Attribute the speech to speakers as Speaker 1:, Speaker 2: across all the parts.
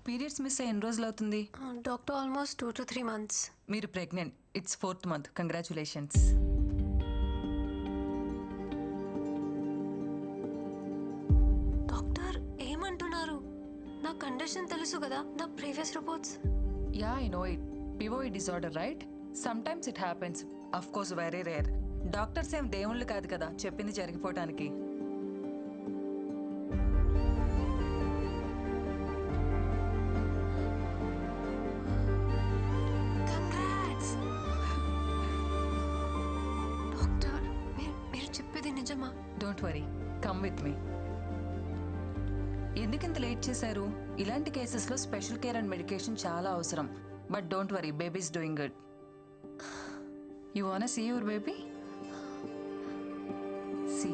Speaker 1: Periods miss అయ్యి ఎన్ని రోజులు అవుతుంది?
Speaker 2: Doctor almost 2 to 3 months.
Speaker 1: మీరు pregnant. It's 4th month. Congratulations.
Speaker 2: Doctor ఏమంటున్నారు? నా కండిషన్ తెలుసు కదా, నా previous reports.
Speaker 1: Ya I know it. పివోయిడ్ disorder right? Sometimes it happens. Of course very rare. Doctors ఏం దేవుళ్ళు కాదు కదా చెప్పింది జరిగిపోవటానికి. Don't worry, come with me. ఎందుకింత లేట్ చేశారు? ఇలాంటి కేసెస్లో స్పెషల్ కేర్ అండ్ మెడికేషన్ చాలా అవసరం. But don't worry, baby is doing good. You want see your baby? See.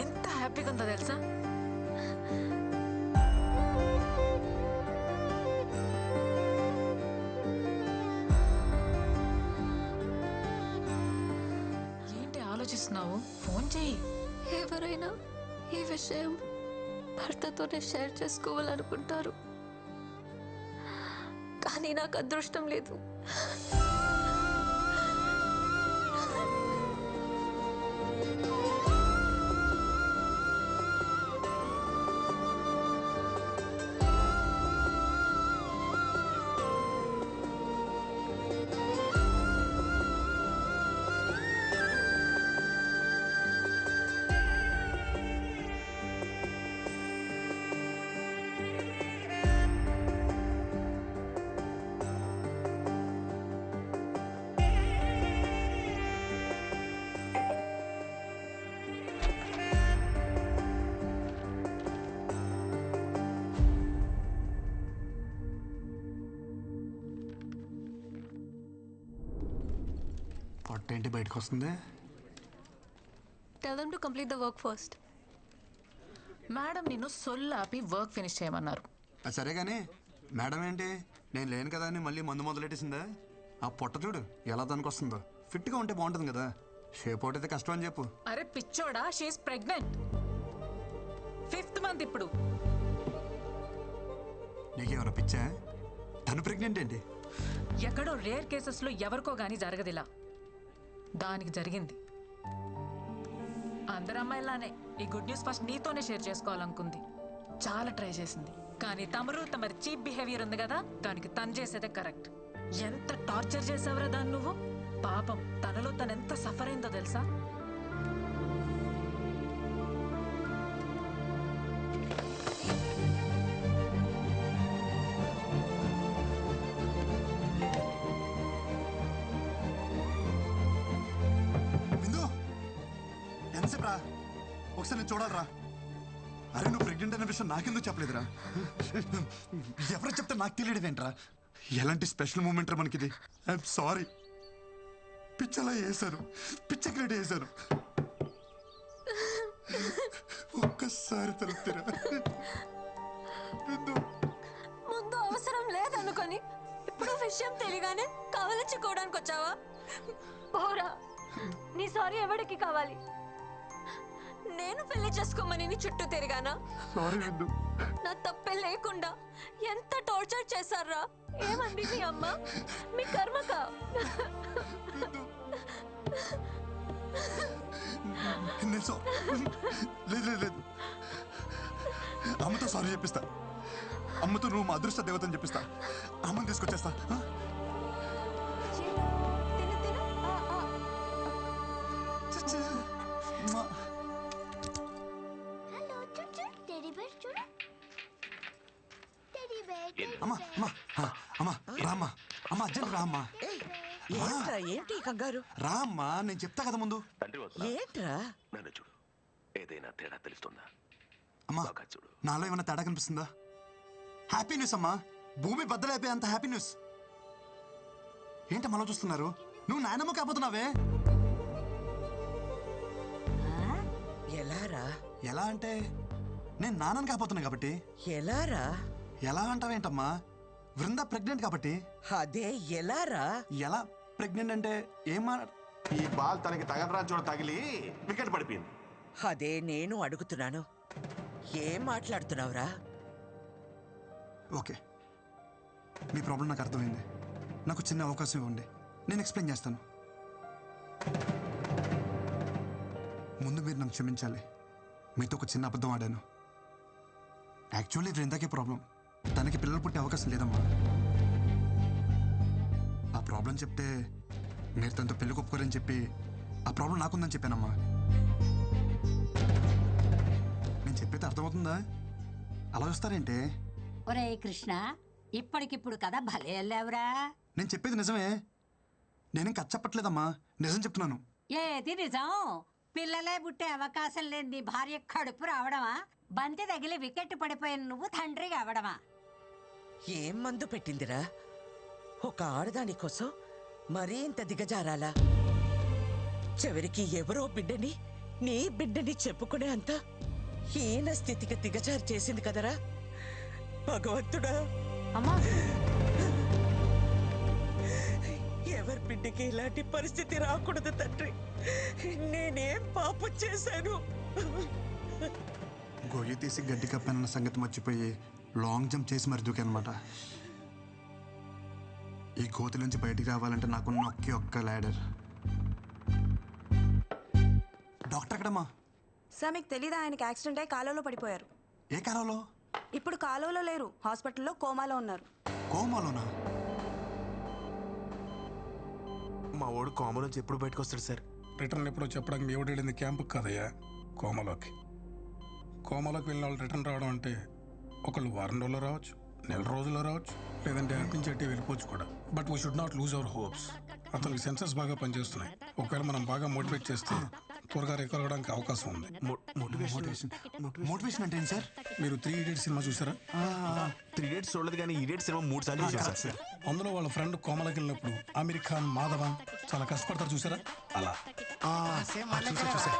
Speaker 3: ఎంత హ్యాపీగా ఉందో తెలుసా? ఏంటి ఆలోచిస్తున్నావు? ఫోన్ చేయి.
Speaker 2: ఎవరైనా ఈ విషయం భర్తతోనే షేర్ చేసుకోవాలనుకుంటారు, కానీ నాకు అదృష్టం లేదు.
Speaker 4: ఏంటి బయటకు వస్తుంది?
Speaker 2: Tell them to complete the work first.
Speaker 3: Madam నిన్ను సొల్లాపి వర్క్ ఫినిష్ చేయమన్నారు.
Speaker 4: సరే కానీ మేడం ఏంటి నేను లేను కదా అని మళ్ళీ మందు మొదలెట్టేసిందా? ఆ పొట్ట చూడు ఎలా దానికి వస్తుందో. ఫిట్గా ఉంటే బాగుంటుంది కదా, షేప్ అవుట్ అయితే కష్టం అని చెప్పు.
Speaker 3: అరే పిచ్చోడా, షీఈస్ ప్రెగ్నెంట్. 5th month ఇప్పుడు.
Speaker 4: నీకేమన్నా పిచ్చా? తను ప్రెగ్నెంట్ ఏంటి?
Speaker 3: ఎక్కడో రేర్ కేసెస్లో ఎవరికో గానీ జరగదిలా, దానికి జరిగింది. అందరు అమ్మాయిలానే ఈ గుడ్ న్యూస్ ఫస్ట్ నీతోనే షేర్ చేసుకోవాలనుకుంది. చాలా ట్రై చేసింది, కానీ తమరి చీప్ బిహేవియర్ ఉంది కదా, దానికి తను చేసేదే కరెక్ట్. ఎంత టార్చర్ చేసావురా దాన్ని నువ్వు. పాపం తనలో తను ఎంత సఫర్ అయిందో తెలుసా?
Speaker 4: ఒకసారి నేను చూడాలరా. అరే నువ్వు ప్రెగ్నెంట్ అనే విషయం నాకెందుకు చెప్పలేదురా? ఎవరు చెప్తే నాకు తెలియడమేంట్రా? ఎలాంటి స్పెషల్ మూమెంట్ రా మనకిది. I'm sorry. పిచ్చలా వేసాను, పిచ్చక్రెడ్ వేసాను. ఒక్కసారి తలుపుతారా?
Speaker 2: ముందు అవసరం లేదనుకొని ఇప్పుడు విషయం తెలియగానే కవలించుకోవడానికి వచ్చావా? పోరా, నీ సారీ ఎవరికి కావాలి? నేను పెళ్లి చేసుకోమని నీ చుట్టూ తిరిగానా? నా తప్పే లేకుండా ఎంత టార్చర్ చేశారా? ఏమంది మీ అమ్మ? మీ కర్మక.
Speaker 4: లేదు, అమ్మతో సారీ చెప్పిస్తా. అమ్మతో నువ్వు మా అదృష్ట దేవతని చెప్పిస్తా. అమ్మని తీసుకొచ్చేస్తా. రామ్మా, నేను చెప్తా కదా ముందు.
Speaker 5: నన్ను చూడు, ఏదైనా తేడా తెలుస్తుందా?
Speaker 4: అమ్మా చూడు, నాలో ఏమైనా తేడా కనిపిస్తుందా? హ్యాపీ న్యూస్ అమ్మా, భూమి బద్దలైపోయే అంత హ్యాపీ న్యూస్. ఏంటి మళ్ళీ చూస్తున్నారు? నువ్వు నాయనమ్మ కాబోతున్నావే.
Speaker 6: ఎలారా?
Speaker 4: ఎలా అంటే నేను నాన్నని కాబోతున్నా కాబట్టి.
Speaker 6: ఎలారా?
Speaker 4: ఎలా అంటావేంటమ్మా? వృంద ప్రెగ్నెంట్ కాబట్టి.
Speaker 6: అదే ఎలారా?
Speaker 4: ఎలా ప్రెగ్నెంట్ అంటే ఏమా?
Speaker 5: ఈ బాల్ తనకి తగలరా చూడ తగిలి వికెట్ పడిపోయింది.
Speaker 6: అదే నేను అడుగుతున్నాను. ఏం మాట్లాడుతున్నావురా?
Speaker 4: ఓకే, మీ ప్రాబ్లం నాకు అర్థమైంది. నాకు చిన్న అవకాశం ఇవ్వండి, నేను ఎక్స్ప్లెయిన్ చేస్తాను. ముందు మీరు నన్ను క్షమించాలి. మీతో ఒక చిన్న అబద్ధం ఆడాను. యాక్చువల్లీ వృందాకే ప్రాబ్లం. తనకి పిల్లలు పుట్టే అవకాశం లేదమ్మా. ఆ ప్రాబ్లం చెప్తే మీరు తనతో పెళ్లి ఒప్పుకోరని చెప్పి ఆ ప్రాబ్లం నాకుందని చెప్పానమ్మా. నేను చెప్పేది అర్థమవుతుందా? అలా వస్తారేంటే?
Speaker 7: ఒరే కృష్ణ, ఇప్పటికిప్పుడు కదా భలే వెళ్ళావురా.
Speaker 4: నేను చెప్పేది నిజమే. నేనేం కథ చెప్పట్లేదమ్మా, నిజం చెప్తున్నాను.
Speaker 7: ఏది నిజం? పిల్లలే పుట్టే అవకాశం లేని నీ భార్య కడుపు రావడమా? బంతి తగిలి వికెట్ పడిపోయిన నువ్వు తండ్రిగా అవడమా?
Speaker 6: ఏం మందు పెట్టిందిరా? ఒక ఆడదాని కోసం మరీ ఇంత దిగజారాలా? చివరికి ఎవరో బిడ్డని నీ బిడ్డని చెప్పుకునే అంత హీన స్థితికి దిగజారు చేసింది కదరా భగవంతుడా.
Speaker 7: అమ్మా,
Speaker 6: ఎవరి బిడ్డకి ఇలాంటి పరిస్థితి రాకూడదు తండ్రి. నేనేం పాపం చేశాను?
Speaker 4: గొయ్యి తీసి గడ్డి కప్పానన్న సంగతి మర్చిపోయి లాంగ్ జంప్ చేసి మరి దూకానమాట. ఈ గోతి నుంచి బయటికి రావాలంటే నాకున్న ఒక్క ల్యాడర్. డాక్టర్ ఎక్కడమ్మా?
Speaker 2: సార్ మీకు తెలీదా, ఆయనకి యాక్సిడెంట్ అయి కాలువలో పడిపోయారు.
Speaker 4: ఏ కాలంలో?
Speaker 2: ఇప్పుడు కాలువలో లేరు, హాస్పిటల్లో కోమాలో ఉన్నారు.
Speaker 4: కోమాలోనా?
Speaker 5: మా వాడు కామన్ నుంచి ఎప్పుడు బయటకు వస్తాడు సార్?
Speaker 8: రిటర్న్ ఎప్పుడో చెప్పడానికి మీ ఎవడు వెళ్ళింది క్యాంపుకి కాదయ్యా, కోమలోకి. కోమలోకి వెళ్ళిన వాళ్ళు రిటర్న్ రావడం అంటే ఒకళ్ళు వారం రోజుల్లో రావచ్చు, నెల రోజుల్లో రావచ్చు, లేదంటే అనిపించేట్టే వెళ్ళిపోవచ్చు కూడా. But we should not lose our hopes. అతనికి సెన్సెస్ బాగా పనిచేస్తున్నాయి. ఒకవేళ మనం బాగా మోటివేట్ చేస్తే త్వరగా రికవర్ అవడానికి అవకాశం ఉంది.
Speaker 4: మోటివేషన్ అంటే ఏంటి సార్?
Speaker 8: మీరు 3 Idiots సినిమా చూసారా?
Speaker 5: 3 Idiots చూడలేదు, కానీ ఈడియట్ సినిమా 3 సార్లు చూసాను సార్.
Speaker 8: అందులో వాళ్ళ ఫ్రెండ్ కోమలకి వెళ్ళినప్పుడు అమీర్ ఖాన్, మాధవన్ చాలా కష్టపడతారు చూసారా? అలా
Speaker 4: చూసా.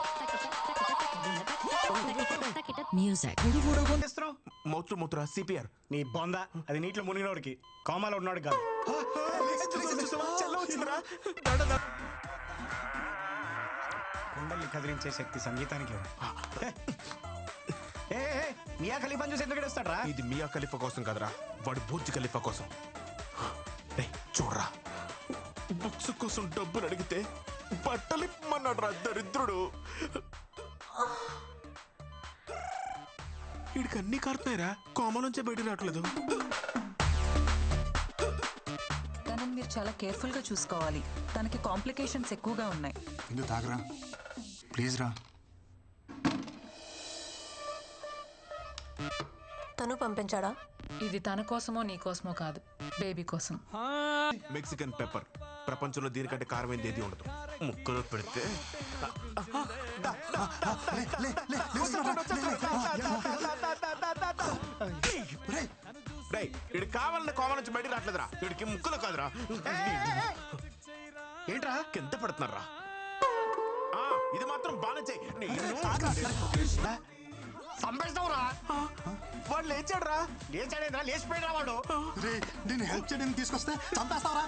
Speaker 5: మూత్ర సిపిఆర్
Speaker 9: నీ బొంద, అది నీటిలో మునిగినోడికి, కోమాలో ఉన్నాడు కాదు. కుండల్ని కదిలించే శక్తి సంగీతానికి ఉంది. మియా ఖలీఫాని చూసి ఎందుకు ఏడుస్తాడ్రా?
Speaker 5: ఇది మియా ఖలీఫా కోసం కదరా, వాడు బుర్జ్ ఖలీఫా కోసం. చూడరా, బుక్స్ కోసం డబ్బులు అడిగితే బట్టలు ఇమ్మన్నాడు రా దరిద్రుడు. వీడికి అన్ని కారుతున్నాయిరా, కోమ నుంచే బయట రావట్లేదు.
Speaker 1: తనని మీరు చాలా కేర్ఫుల్గా చూసుకోవాలి. తనకి కాంప్లికేషన్స్ ఎక్కువగా ఉన్నాయి.
Speaker 4: ఎందుకు తాగరా ప్లీజ్ రా.
Speaker 2: తను పంపించాడా?
Speaker 3: ఇది తన కోసమో నీ కోసమో కాదు, బేబీ కోసం.
Speaker 5: మెక్సికన్ పెప్పర్, ప్రపంచంలో దీనికంటే కారమైంది ఏది ఉండదు. ముక్కలో పెడితే వీడు కావాలన్న కోమ నుంచి బయట రావట్లేదురా, వీడికి ముక్కలో కాదురా. ఏంట్రా కింద పెడుతున్నారా? ఇది మాత్రం బాగా
Speaker 9: సంభాషణరా?
Speaker 5: వాడు లేచాడురా.
Speaker 9: లేచాడేంద్రా? లేచిపోయినా వాడు.
Speaker 4: నేను హెల్ప్ చేయడానికి తీసుకొస్తే చంపేస్తావరా?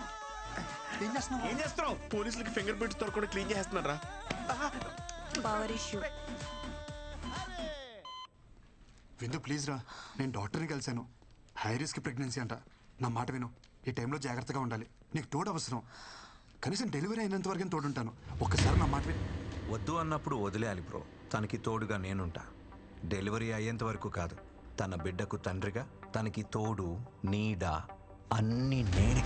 Speaker 4: ఏం చేస్తున్నావు?
Speaker 9: ఏం చేస్తున్నావు?
Speaker 5: పోలీసులకి ఫింగర్ ప్రింట్స్ దొరకకుండా క్లీన్ చేస్తున్నారా?
Speaker 2: Power issue.
Speaker 4: విందు ప్లీజ్ రా, నేను డాక్టర్ని కలిశాను. హై రిస్క్ ప్రెగ్నెన్సీ అంట. నా మాట విను, ఈ టైంలో జాగ్రత్తగా ఉండాలి. నీకు తోడు అవసరం. కనీసం డెలివరీ అయినంత వరకు తోడుంటాను. ఒక్కసారి నా మాట విను.
Speaker 10: వద్దు అన్నప్పుడు వదిలేయాలి బ్రో. తనకి తోడుగా నేనుంటా. డెలివరీ అయ్యేంత వరకు కాదు, తన బిడ్డకు తండ్రిగా, తనకి తోడు, నీడ అన్నీ నేనే.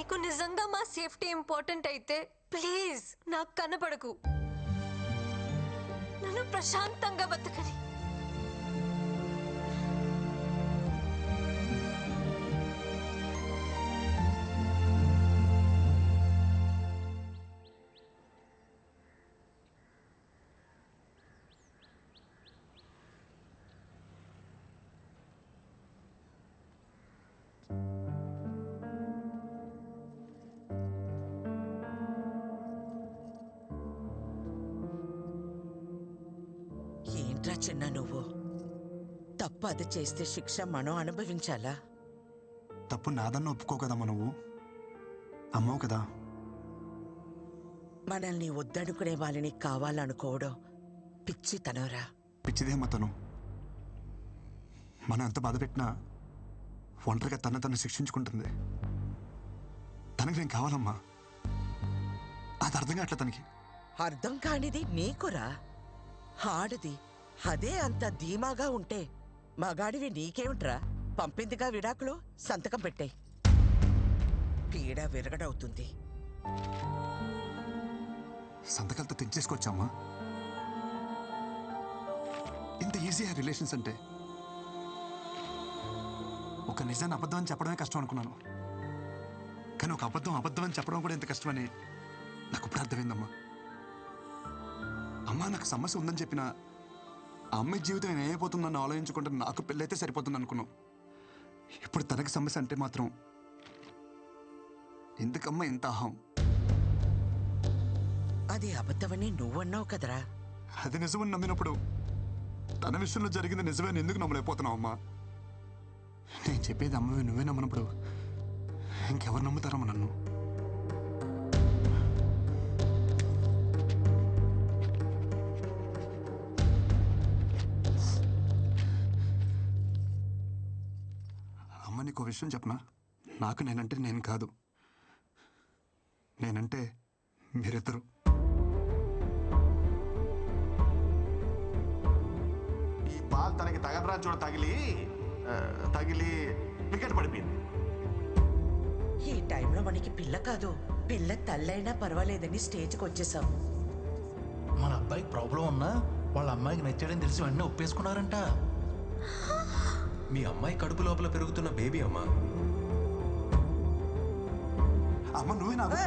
Speaker 2: నీకు నిజంగా మా సేఫ్టీ ఇంపార్టెంట్ అయితే ప్లీజ్ నాకు కనపడకు. నన్ను ప్రశాంతంగా బతకని.
Speaker 6: ఏంట్రా చిన్న నువ్వు? తప్పు అది చేస్తే శిక్ష మనం అనుభవించాలా?
Speaker 4: తప్పు నాదన్న ఒప్పుకో కదమ్మా, నువ్వు అమ్మవు కదా.
Speaker 6: మనల్ని వద్దనుకునే వాళ్ళని కావాలనుకోవడం పిచ్చితనరా.
Speaker 4: పిచ్చిదేమ్మా తను. మనం ఎంత బాధ పెట్టినా ఒంటరిగా తను శిక్షించుకుంటుంది. తనకి నేను కావాలమ్మా, అది అర్థం కావట్లే తనకి.
Speaker 6: అర్థం కానిది నీకురా. ఆడది అదే అంత ధీమాగా ఉంటే మగాడివి నీకేమిట్రా? పంపిందిగా విడాకులు, సంతకం పెట్టాయి. పీడ విరగడవుతుంది.
Speaker 4: సంతకాలతో తెచ్చేసుకోవచ్చమ్మా. ఇంత ఈజీగా రిలేషన్స్ అంటే. ఒక నిజాన్ని అబద్ధం అని చెప్పడమే కష్టం అనుకున్నాను, కానీ ఒక అబద్ధం అని చెప్పడం కూడా ఎంత కష్టమని నాకు ఇప్పుడు అర్థమైందమ్మా. అమ్మా నాకు సమస్య ఉందని చెప్పిన ఆ అమ్మాయి జీవితం ఏమైపోతుందని ఆలోచించుకుంటే నాకు పెళ్ళైతే సరిపోతుంది అనుకున్నాం. ఇప్పుడు తనకి సమస్య అంటే మాత్రం ఎందుకమ్మా ఇంత అహం?
Speaker 6: అది అబద్ధమని నువ్వన్నావు కదరా.
Speaker 4: అది నిజమని నమ్మినప్పుడు తన విషయంలో జరిగింది నిజమని ఎందుకు నమ్మలేకపోతున్నావు అమ్మా? నేను చెప్పేది అమ్మవి నువ్వే నమ్మనప్పుడు ఇంకెవరు నమ్ముతారమ్మా నన్ను? అమ్మ నీకు విషయం చెప్పనా? నాకు నేనంటే నేను కాదు, నేనంటే మీరిద్దరు.
Speaker 5: ఈ బాల్ తనకి తగలరా చూడ తగిలి వికెట్ పడిపోయింది.
Speaker 6: ఈ టైంలో మనకి పిల్ల కాదు, పిల్ల తల్లైనా పర్వాలేదని స్టేజ్కి వచ్చేసాం.
Speaker 11: మన అబ్బాయికి ప్రాబ్లం ఉన్నా వాళ్ళ అమ్మాయికి నచ్చాడని తెలిసి వెంటనే ఒప్పేసుకున్నారంట.
Speaker 12: మీ అమ్మాయి కడుపు లోపల పెరుగుతున్న బేబీ అమ్మా.
Speaker 4: అమ్మ నువ్వే నాకు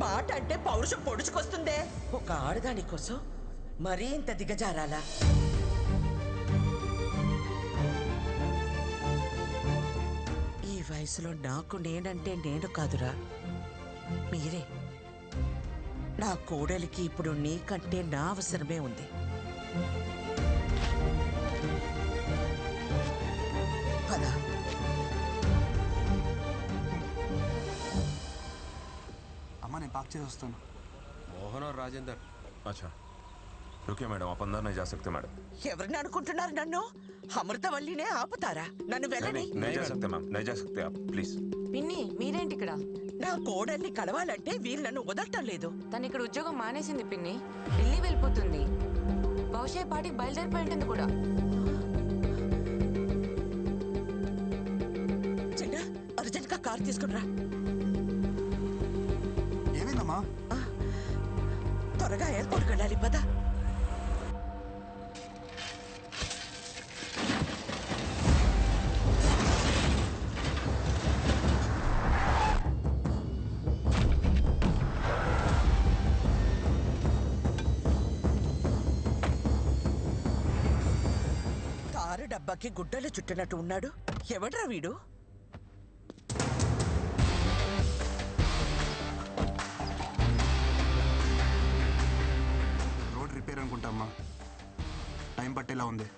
Speaker 6: మాట అంటే పౌరుషం పొడుచుకొస్తుందే. ఒక ఆడదాని కోసం మరీ ఇంత దిగజారాలా? ఈ వయసులో నాకు నేనంటే నేను కాదురా, మీరే. నా కోడలికి ఇప్పుడు నీకంటే నా అవసరమే ఉంది. పదా.
Speaker 4: అమ్మ నేను పాక్ చేసి వస్తాను.
Speaker 12: मोहन और राजेंद्र।
Speaker 5: अच्छा रुकिए मैडम, आप अंदर नहीं जा सकते मैडम।
Speaker 6: ఎవరిని అనుకుంటున్నారు నన్ను? అమృతవల్లినే ఆపుతారా? నన్ను వెళ్ళని.
Speaker 5: नहीं जा सकते मैम, नहीं जा सकते आप प्लीज।
Speaker 13: పిన్ని మీరేంటి ఇక్కడ?
Speaker 6: నా కోడల్ని కలవాలంటే వీళ్ళు నన్ను వదలటం లేదు.
Speaker 13: తను ఇక్కడ ఉద్యోగం మానేసింది పిన్ని, ఢిల్లీ వెళ్ళిపోతుంది. బహుశా ఈ పాటికి బయలుదేరిపోయి ఉంటుంది కూడా.
Speaker 6: చిన్న అర్జెంట్ గా కార్ తీసుకురా.
Speaker 4: ఏమైందమ్మా?
Speaker 6: త్వరగా ఎయిర్పోర్ట్కి వెళ్ళాలి పదా. కారు డబ్బాకి గుడ్డలు చుట్టినట్టు ఉన్నాడు. ఎవడ్రా వీడు?
Speaker 4: రోడ్ రిపేర్ అనుకుంటామ్మా, టైం పట్టేలా ఉంది.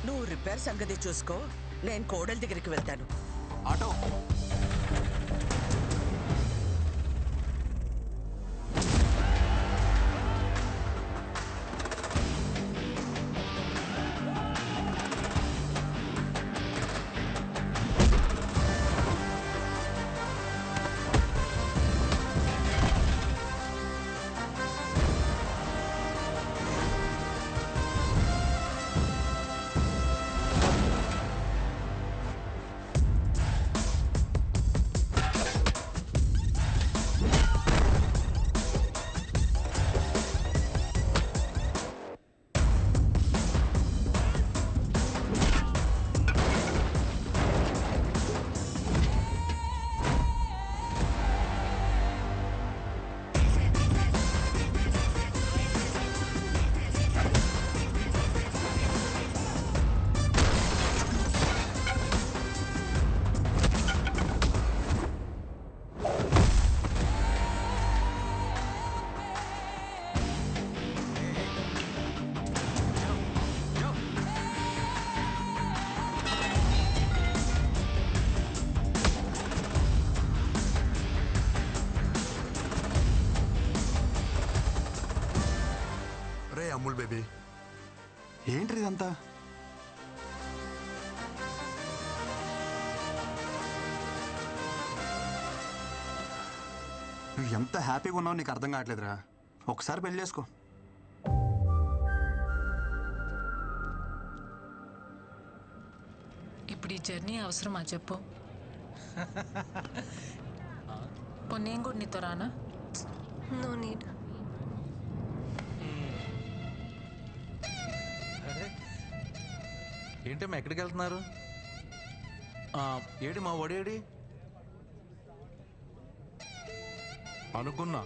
Speaker 6: నువ్వు రిపేర్ సంగతి చూసుకో, నేను కోడల దగ్గరికి వెళ్తాను.
Speaker 4: ఆటో ఒరే అమ్ముల్ బేబీ, ఏంటి ఇదంతా? నువ్వు ఎంత హ్యాపీగా ఉన్నావు నీకు అర్థం కావట్లేదురా. ఒకసారి పెళ్లి చేసుకో.
Speaker 3: ఇప్పుడు ఈ జర్నీ అవసరమా చెప్పు? నేను కూడా నీతో రానా?
Speaker 2: No need.
Speaker 11: ఏంటమ్మా ఎక్కడికి వెళ్తున్నారు? ఏడి మా ఒడేడి అనుకున్నా.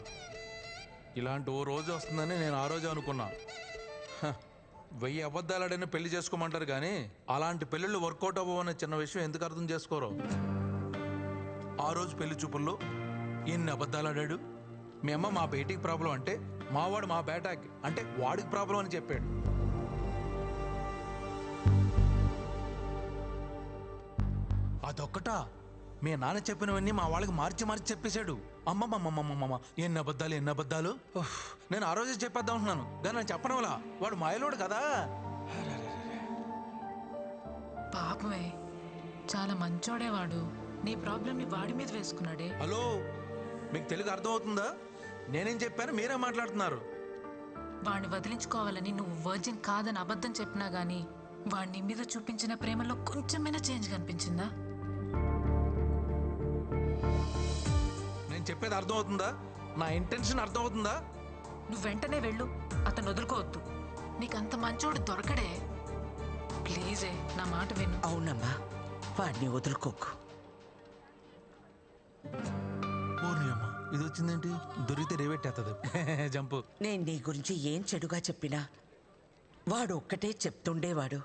Speaker 11: ఇలాంటి ఓ రోజు వస్తుందని నేను ఆ రోజు అనుకున్నా. 1000 అబద్ధాలాడైనా పెళ్లి చేసుకోమంటారు కానీ అలాంటి పెళ్ళిళ్ళు వర్కౌట్ అవ్వవనే చిన్న విషయం ఎందుకు అర్థం చేసుకోరు? ఆ రోజు పెళ్లి చూపుల్లో ఎన్ని అబద్ధాలాడాడు. మీ అమ్మ మా బేటీకి ప్రాబ్లం అంటే మావాడు మా బేటాకి అంటే వాడికి ప్రాబ్లం అని చెప్పాడు. అదొక్కటా మీ నాన్న చెప్పినవన్నీ మా వాళ్ళకి మార్చి మార్చి చెప్పేశాడు. అమ్మమ్మమ్మమ్మమ్మ ఎన్ని అబద్ధాలు. నేను ఆ రోజే చెప్పేద్దాం అంటున్నాను కానీ నేను చెప్పడం వల్ల వాడు మాయలోడు కదా.
Speaker 3: పాపమే, చాలా మంచోడే వాడు. నీ ప్రాబ్లమ్ని వాడి మీద వేసుకున్నాడే.
Speaker 11: హలో, మీకు తెలుగు అర్థమవుతుందా? నేనేం చెప్పాను మీరే మాట్లాడుతున్నారు.
Speaker 3: వాడిని వదిలించుకోవాలని నువ్వు వర్జిన్ కాదని అబద్ధం చెప్పినా గానీ వాడిని మీద చూపించిన ప్రేమలో కొంచెమైనా చేంజ్ కనిపించిందా?
Speaker 11: నేను చెప్పేది అర్థమవుతుందా? నా ఇంటెన్షన్ అర్థమవుతుందా?
Speaker 3: నువ్వు వెంటనే వెళ్ళు, అతను వదులుకోవద్దు. నీకంత మంచోడు దొరకడే. ప్లీజే నా మాట విను.
Speaker 6: అవునమ్మా, వాడిని వదులుకోకు.
Speaker 11: ఇది వచ్చిందేంటి? దొరికితే రేవెట్టేస్తుంది జంపు.
Speaker 6: నేను నీ గురించి ఏం చెడుగా చెప్పినా వాడు ఒక్కటే చెప్తుండేవాడు.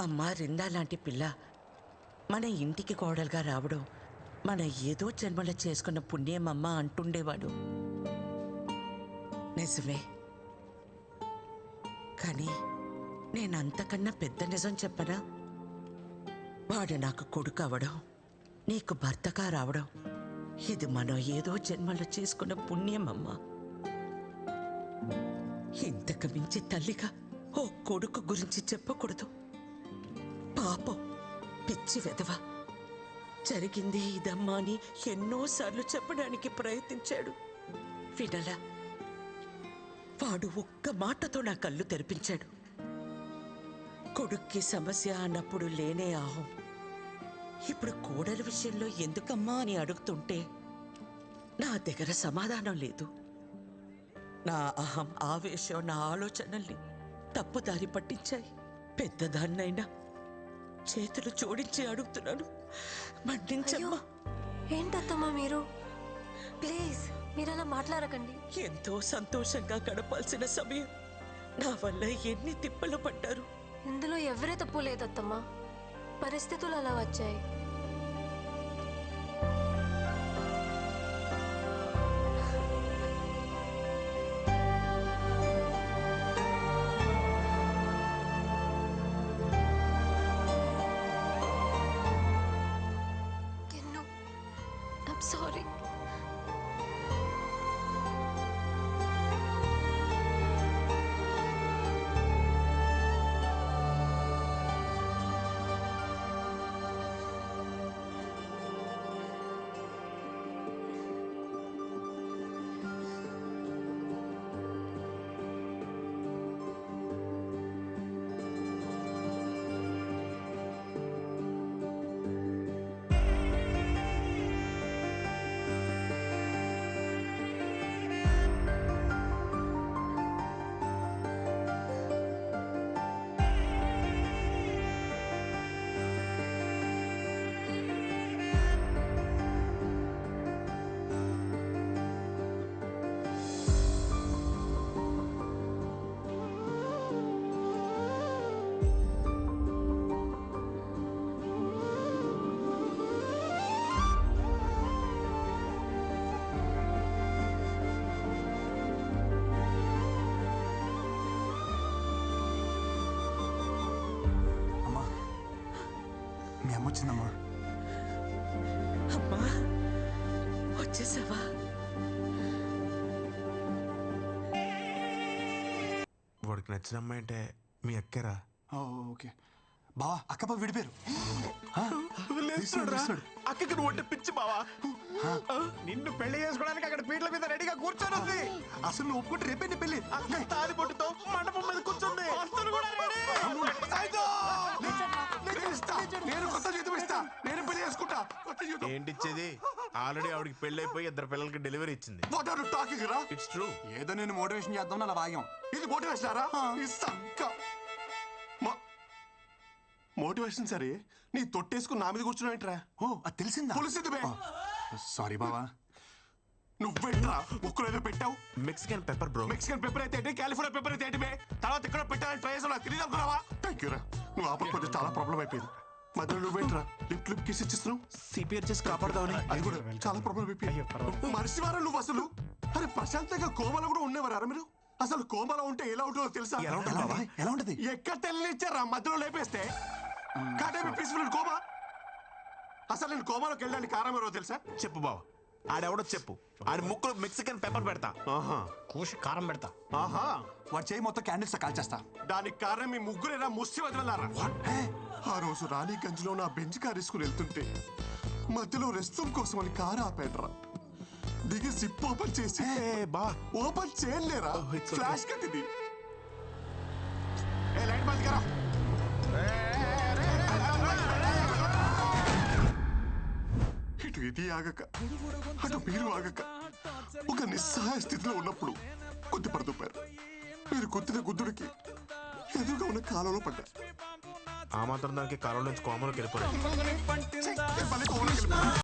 Speaker 6: అమ్మా రిందా లాంటి పిల్ల మన ఇంటికి కోడలుగా రావడం మన ఏదో జన్మలో చేసుకున్న పుణ్యమమ్మ అంటుండేవాడు. నిజమే, కానీ నేనంతకన్నా పెద్ద నిజం చెప్పనా? వాడు నాకు కొడుకు అవడం, నీకు భర్తగా రావడం ఇది మనం ఏదో జన్మలో చేసుకున్న పుణ్యమమ్మా. ఇంతకు మించి తల్లిగా ఓ కొడుకు గురించి చెప్పకూడదు. పాపం, పిచ్చి వెధవ. జరిగింది ఇదమ్మా అని ఎన్నోసార్లు చెప్పడానికి ప్రయత్నించాడు, వినలా. వాడు ఒక్క మాటతో నా కళ్ళు తెరిపించాడు. కొడుక్కి సమస్య అన్నప్పుడు లేనే ఆహం ఇప్పుడు కోడలి విషయంలో ఎందుకమ్మా అని అడుగుతుంటే నా దగ్గర సమాధానం లేదు. నా అహం, ఆవేశం, నా ఆలోచనల్ని తప్పుదారి పట్టించాయి. పెద్దదాన్నైనా చేతులు జోడించి అడుగుతున్నాను, మన్నించమ్మా.
Speaker 2: ఏంటత్తమ్మా మీరు? ప్లీజ్ మీరలా మాట్లాడకండి.
Speaker 6: ఎంతో సంతోషంగా గడపాల్సిన సమయం నా వల్ల ఎన్ని తిప్పలు పడ్డారు.
Speaker 2: ఇందులో ఎవరే తప్పు లేదత్తమ్మా, పరిస్థితులు అలా వచ్చాయి. I'm sorry.
Speaker 4: మీ అమ్మ వచ్చిందమ్మా.
Speaker 6: అమ్మా వచ్చేసావా?
Speaker 5: వాడికి నచ్చిన అమ్మాయి అంటే మీ అక్కరా?
Speaker 4: ఓకే బావా అక్కప విడిపోయారు.
Speaker 5: అక్కకి నువ్వు అంటే పిచ్చి బావా.
Speaker 9: నిన్ను పెళ్లి చేసుకోవడానికి అక్కడ పీటల మీద రెడీగా కూర్చొని ఉంది.
Speaker 4: అసలు నువ్వు ఒప్పుకుంటే రేపే నీ పెళ్లి.
Speaker 5: అక్క తాలి పొట్టుతో మండపం మీద కూర్చుంది.
Speaker 4: నేను కొత్త జీతం ఇస్తా, నేను పెళ్లి చేసుకుంటా.
Speaker 5: ఏంటి ఇచ్చేది? ఆల్రెడీ ఆవిడకి పెళ్లి అయిపోయి 2 పిల్లలకి డెలివరీ ఇచ్చింది.
Speaker 4: వాట్ ఆర్ యు టాకింగ్ రా?
Speaker 5: It's true.
Speaker 4: ఏదో నేను మోటివేషన్ చేద్దాం అలా వాగాం. ఇది మోటివేషన్ రా? ఈ సంక
Speaker 5: మోటివేషన్ సరే, నీ తొట్టేసుకుని నా మీద కూర్చున్నావేంట్రా?
Speaker 4: ఓ అది తెలిసిందా?
Speaker 5: తెలిసింది బే.
Speaker 4: సారీ బావా.
Speaker 5: నువ్వేంట్రా ముక్కులో ఏదో పెట్టావు? Mexican pepper bro. Mexican pepper అయితే ఏంటి, కాలిఫోర్నియా పెప్పర్ అయితే ఏంటి బే? తర్వాత ఇక్కడ పెట్టాలని ట్రై చేసావు, నాకు తెలియదు అనుకున్నావా? థ్యాంక్ యూ రా, నువ్వు ఆపకపోతే చాలా ప్రాబ్లం అయిపోయింది. మధ్యలో నువ్వేంట్రా లిప్ కిస్ ఇచ్చిస్తున్నావు? సిపిఆర్ చేసి కాపాడదామని. అది కూడా చాలా ప్రాబ్లం అయిపోయింది. మనిషివారా నువ్వు అసలు? అరే ప్రశాంతంగా కోమలో కూడా ఉండేవారా మీరు? అసలు కోమలో ఉంటే ఎలా ఉంటుందో తెలుసా?
Speaker 4: ఎలా ఉంటది?
Speaker 5: ఎక్కడ తెలియనిచ్చారా మధ్యలో లేపేస్తే? కాటేమి పీస్ఫుల్ కోమా. అసలు నేను కోమాలోకి వెళ్ళడానికి కారణం ఎవరో తెలుసా? చెప్పు బావ. ఆడెవడో చెప్పు. ఆడి ముక్కులో మెక్సికన్ పెప్పర్ పెడతా.
Speaker 9: కూసి కారం పెడతా.
Speaker 5: ఆహా,
Speaker 4: వాడు చేయి మొత్తం క్యాండిల్స్ కాల్చేస్తా.
Speaker 5: దానికి కారణం మీ ముగ్గురేరా ముష్టి వదిలారా? ఆ రోజు రాణిగంజ్లో నా బెంచ్ కార్ వేసుకుని వెళ్తుంటే మధ్యలో రెస్ట్ రూమ్ కోసం అని కారు ఆపేటరా. దిగి సిప్ ఓపెన్ చేసి ఓపెన్ చేయలేరా? ఫ్లాష్ కట్టింది. లైట్ బంద్ కరా. ఇటు ఇది ఆగక అటు మీరు ఆగక ఒక నిస్సహాయ స్థితిలో ఉన్నప్పుడు కొద్ది పడుతుపారు. మీరు కొద్దిన గుద్దుడికి ఎదురుగా ఉన్న కాలంలో పడ్డారు. ఆ మాత్రం దానికి కాలంలో నుంచి కోమలోకి వెళ్ళిపోయారు.